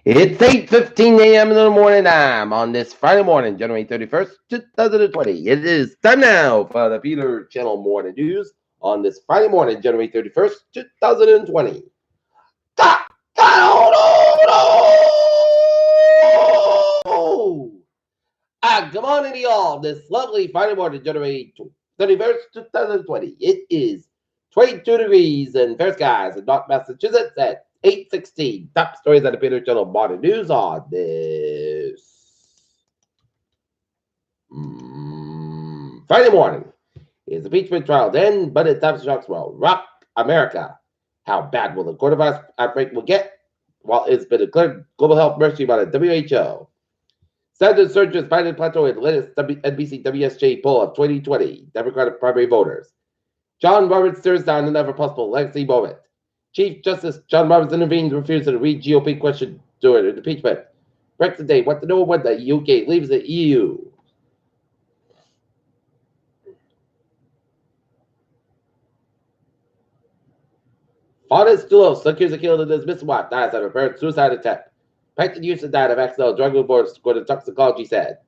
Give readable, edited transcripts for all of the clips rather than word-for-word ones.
It's 8:15 a.m. in the morning time on this Friday morning, January 31st, 2020. It is time now for the Peter Channel Morning News on this Friday morning, January 31st, 2020. Good morning to y'all this lovely Friday morning, January 31st, 2020. It is 22 degrees in fair skies in North Massachusetts at 8:16. Top stories at the Peter Channel Morning News on this Friday morning. Is the impeachment trial then, but it's time shocks will rock America. How bad will the coronavirus outbreak will get? Well, it's been declared global health emergency by the WHO. Senate surges find plateau in latest NBC WSJ poll of 2020 Democratic primary voters. John Roberts stares down another possible legacy moment. Chief Justice John Roberts intervenes, refusing to read GOP question during impeachment. Brexit Day, what to know when the UK leaves the EU. Honest Dulos accused of killing his Miss Watt dies at a apparent suicide attempt. Packed use of died of accidental drug reports, according to toxicology said.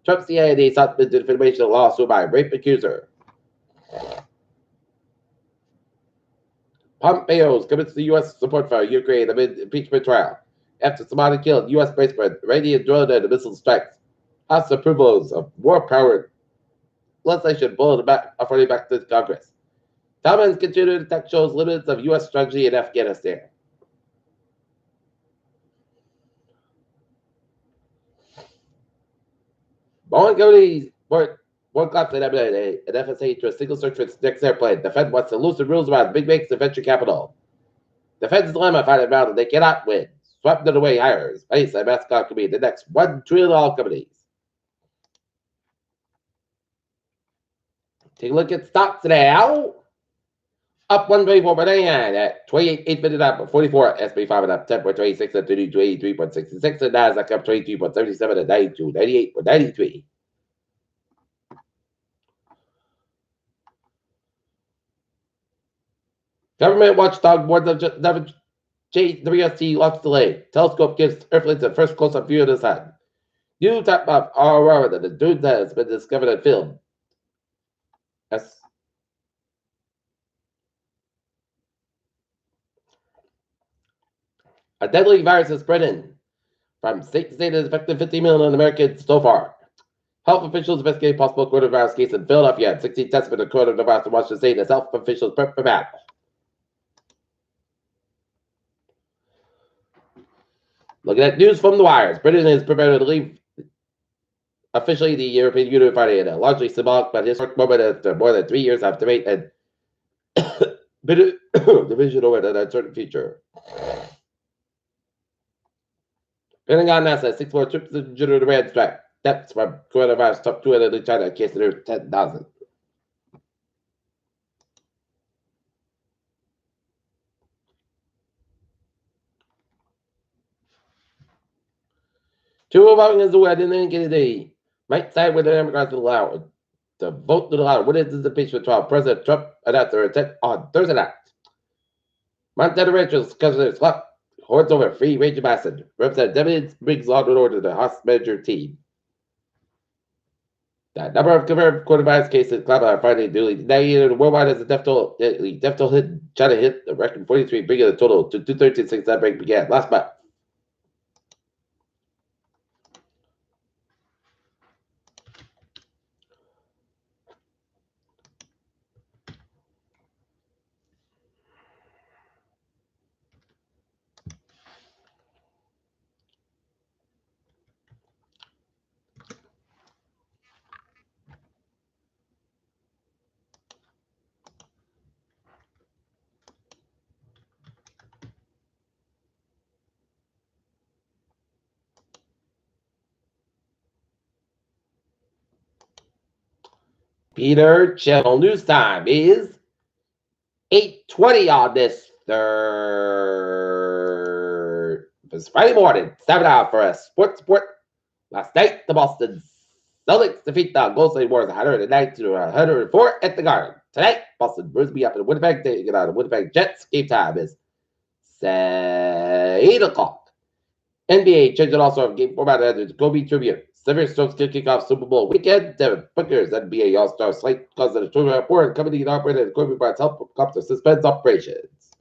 Trump's CIA sought the defamation of lawsuit by rape accuser. Pompeo's commits to U.S. support for Ukraine amid impeachment trial. After Somalia killed U.S. President, Iranian drone and missile strikes. House approvals of war-powered legislation bulleted back to Congress. Taliban's continued attack shows limits of U.S. strategy in Afghanistan. Boeing companies one class in M&A and FSA to a single search for its next airplane. The Fed wants to loosen rules around big banks and venture capital. The Fed's dilemma finding out that they cannot win. Swept it away hires. Space and mascot could be the next $1 trillion companies. Take a look at stocks now. Up 124.99 at 28.8 up 44. SP 5 up 10.26 at 32.83.66 and Nasdaq up 22.77 at 92.98.93. Government watchdog board of WST launch delay. Telescope gives Earthlings a first close-up view of the sun. New type of aurora that the dude has been discovered and filmed. Yes. A deadly virus is spreading from state to state and has affected 50 million Americans so far. Health officials investigate possible coronavirus case in Philadelphia and 16 tests for the coronavirus in Washington State as health officials prep for battle. Looking at news from the wires, Britain is prepared to leave officially the European Union Friday in a largely symbolic but historic moment after more than 3 years of debate and division over an uncertain future. Pentagon NASA 6 more troops to the red strike. Deaths from coronavirus top 200 in China, case near 10,000. Two Republicans who had didn't get a might side with the Democrats to allow to vote to allow witnesses the impeachment trial. President Trump announced their intent on Thursday night. Montana Ranchers Councilors left hordes over free range of acid. Representative brings law and order to the House manager team. The number of confirmed coronavirus cases climbed on Friday newly. Now worldwide as the death toll hit China hit the record 43, bringing the total to 213 since that break began last month. Peter Channel News Time is 8:20 on this Friday morning. 7 hours for a sports report. Last night, the Boston Celtics defeat the Golden State Warriors 109 to 104 at the Garden. Tonight, Boston Bruins be up in Winnipeg. They get out of Winnipeg Jets. Game time is 8 o'clock. NBA changing also game format as Kobe tribute. Seven Strokes kicking off Super Bowl weekend. Devin Booker's NBA All-Star slate because of the tournament report coming in operated Kobe Bryant's help comes to suspends operations.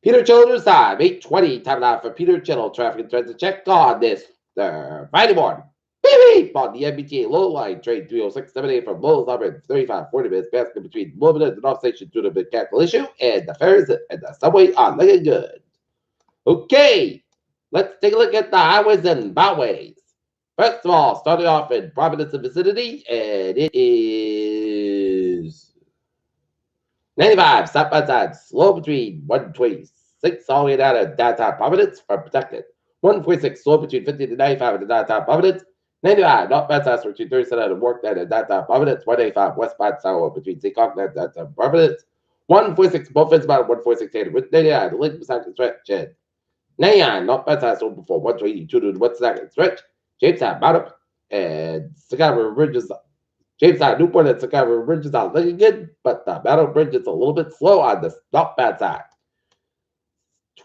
Peter Children's time, 8:20. Time now for Peter Chittle. Traffic and transit check on this Friday morning. Beep on the MBTA low line train 30678 from Lowell's number 35 40 minutes passing between Wilmington and North Station due to the mechanical issue, and the ferries and the subway are looking good. Okay, let's take a look at the highways and byways. First of all, starting off in Providence and vicinity, and it is 95 south by side, slow between 126 all the way down to downtown Providence are protected. 146 slow between 50 to 95 in the downtown Providence. 95 northbound south between 37 and work down in downtown Providence. 185 westbound south between Seacock and downtown Providence. 146 both ends about 146 8 with 99 the link beside the stretch. 99 northbound south so before 122 to the west side stretch. Jamestown bottom and Chicago Ridges. Jamestown Newport and Chicago Ridges are looking good, but the Battle Bridge is a little bit slow on the northbound side.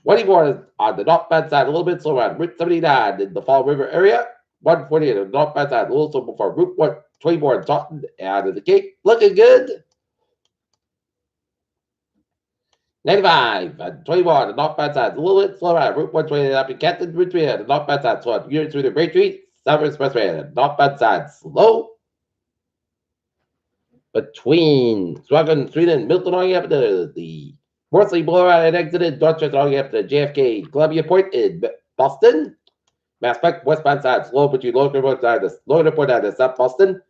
24 on the northbound side, a little bit slower on Route 79 in the Fall River area. 140 on the northbound side, a little slow before Route 124 in Taunton out of the Cape. Looking good. 95 and 21 on the northbound side, a little bit slower on Route 128 up in Canton. Route 3 on the northbound side, slow on Unit through the Great Tree. Summer Expressway on the northbound side, slow. Between Swagon Street and Milton all the way up to the Morsley Boulevard and exited Dorchester all the way up to JFK Columbia Point in Boston. Mass Pike westbound side slow between Logan Airport and the South Boston.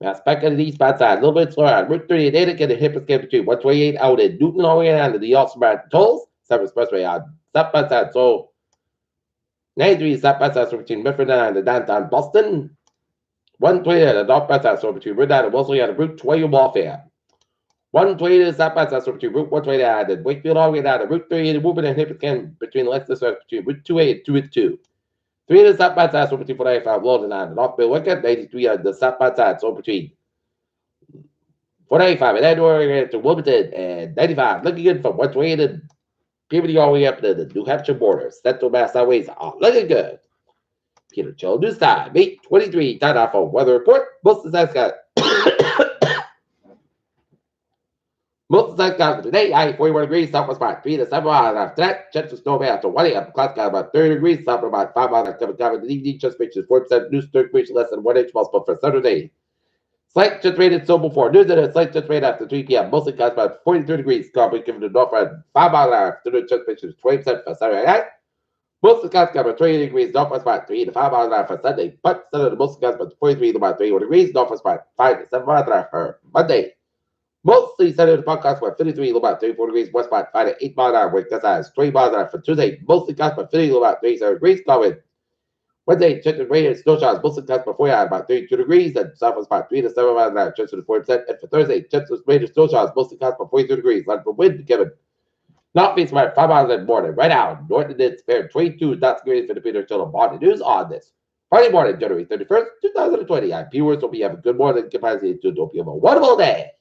Mass Pike on the eastbound side a little bit slower on Route 30 and Natick and the hip escape between 128 out in Newton all the way down to the Austin tolls. Summer Expressway on southbound side, so 93 southbound side between Medford and the downtown Boston. 120 at the northbound side, so between Red and Wellesley on Route 20 Warfare. 120 to the southbound side, so between Route 120 and Wakefield all the way down to Route 30 and movement and Hippican between Lexington between Route 2A and 2. 3 to the southbound side, so between 495 London and Northfield Wicked. 93 on the southbound side, so between 495 and Edward to Wilmington and 95. Looking good from 120 to Peabody all the way up to the New Hampshire border. Central Mass highways are looking good. Peter Joe News Time, 8:23. Time now for weather report. Most of the skies for today, high 41 degrees, southwest about 3 to 7 miles. After that, chance of snow after 1 a.m. Clouds got about 30 degrees, south about 5 miles. Coming down in the evening, just pictures 4% news, 30 less than 1 inch possible for Saturday. Slight chance rated so before noon, and a slight chance rate after 3 p.m. Mostly clouds about 43 degrees. Clouds given to north and 5 miles an hour. Afternoon, chance pictures 20% for Saturday night. Most of the clouds cover 20 degrees, northwest about 3 to 5 miles an hour for Sunday, but Sunday, most of the clouds about 43 to about 31 degrees, northwest about 5 to 7 miles an hour for Monday. Mostly Sunday, the podcast about 53 to about 34 degrees, west about 5 to 8 miles an hour, with gust as 20 miles an hour for Tuesday. Mostly clouds about 50 to about 37 degrees, cloud Wednesday, chance of rain and snow showers, mostly clouds before you about 32 degrees, and southwest about 3 to 7 miles an hour, chance of 40%. And for Thursday, chance of rain and snow showers, mostly clouds about 42 degrees, land for wind, given. Not facing about 5 miles in the morning. Right now, north and it's fair 22 knots degrees for the Peter Channel morning news on this Friday morning, January 31st, 2020. I'm P Words. Hope you have a good morning. Goodbye. To you. Hope you have a wonderful day.